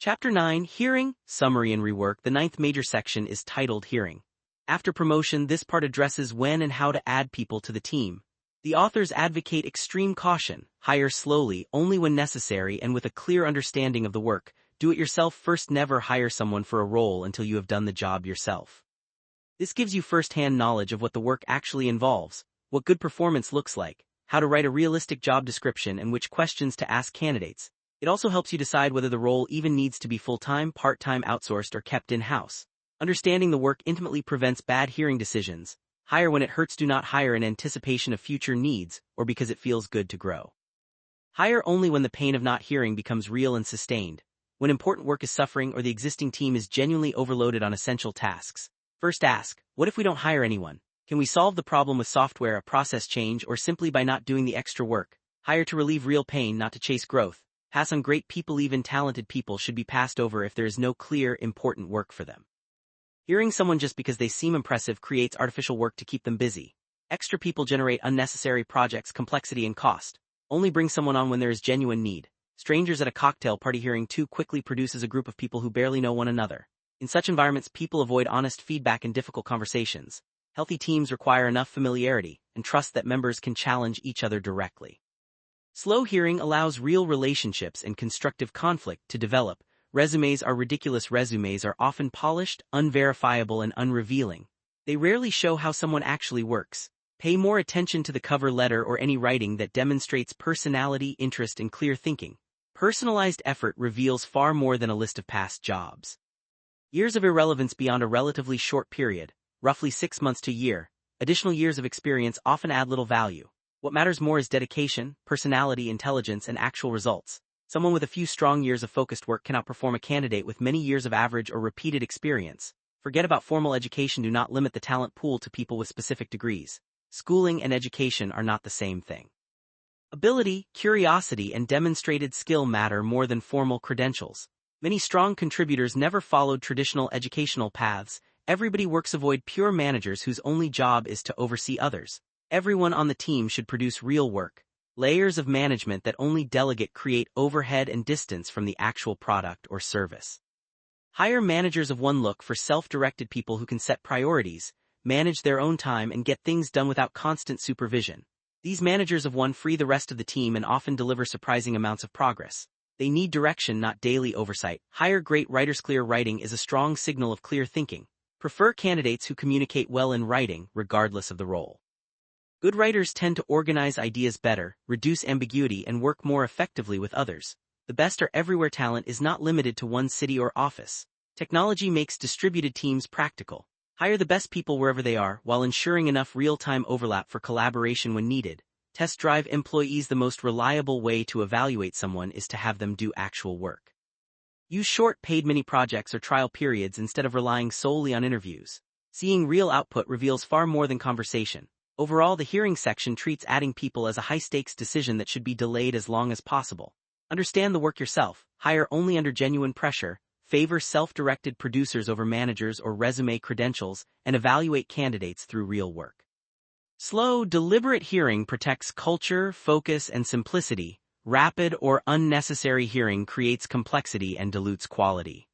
Chapter 9, Hearing, Summary and Rework. The ninth major section is titled Hearing. After promotion, this part addresses when and how to add people to the team. The authors advocate extreme caution, hire slowly, only when necessary and with a clear understanding of the work. Do it yourself first. Never hire someone for a role until you have done the job yourself. This gives you first-hand knowledge of what the work actually involves, what good performance looks like, how to write a realistic job description and which questions to ask candidates. It also helps you decide whether the role even needs to be full-time, part-time, outsourced, or kept in-house. Understanding the work intimately prevents bad hearing decisions. Hire when it hurts. Do not hire in anticipation of future needs or because it feels good to grow. Hire only when the pain of not hearing becomes real and sustained, when important work is suffering or the existing team is genuinely overloaded on essential tasks. First ask, what if we don't hire anyone? Can we solve the problem with software, a process change, or simply by not doing the extra work? Hire to relieve real pain, not to chase growth. Pass on great people. Even talented people should be passed over if there is no clear, important work for them. Hiring someone just because they seem impressive creates artificial work to keep them busy. Extra people generate unnecessary projects, complexity, and cost. Only bring someone on when there is genuine need. Strangers at a cocktail party. Hiring too quickly produces a group of people who barely know one another. In such environments, people avoid honest feedback and difficult conversations. Healthy teams require enough familiarity and trust that members can challenge each other directly. Slow hearing allows real relationships and constructive conflict to develop. Resumes are ridiculous. Resumes are often polished, unverifiable, and unrevealing. They rarely show how someone actually works. Pay more attention to the cover letter or any writing that demonstrates personality, interest, and clear thinking. Personalized effort reveals far more than a list of past jobs. Years of irrelevance beyond a relatively short period, roughly 6 months to a year. Additional years of experience often add little value. What matters more is dedication, personality, intelligence, and actual results. Someone with a few strong years of focused work cannot outperform a candidate with many years of average or repeated experience. Forget about formal education. Do not limit the talent pool to people with specific degrees. Schooling and education are not the same thing. Ability, curiosity, and demonstrated skill matter more than formal credentials. Many strong contributors never followed traditional educational paths. Everybody works. Avoid pure managers whose only job is to oversee others. Everyone on the team should produce real work. Layers of management that only delegate create overhead and distance from the actual product or service. Hire managers of one. Look for self-directed people who can set priorities, manage their own time, and get things done without constant supervision. These managers of one free the rest of the team and often deliver surprising amounts of progress. They need direction, not daily oversight. Hire great writers. Clear writing is a strong signal of clear thinking. Prefer candidates who communicate well in writing, regardless of the role. Good writers tend to organize ideas better, reduce ambiguity, and work more effectively with others. The best are everywhere. Talent is not limited to one city or office. Technology makes distributed teams practical. Hire the best people wherever they are, while ensuring enough real-time overlap for collaboration when needed. Test drive employees. The most reliable way to evaluate someone is to have them do actual work. Use short, paid mini projects or trial periods instead of relying solely on interviews. Seeing real output reveals far more than conversation. Overall, the hearing section treats adding people as a high-stakes decision that should be delayed as long as possible. Understand the work yourself. Hire only under genuine pressure. Favor self-directed producers over managers or resume credentials, and evaluate candidates through real work. Slow, deliberate hearing protects culture, focus, and simplicity. Rapid or unnecessary hearing creates complexity and dilutes quality.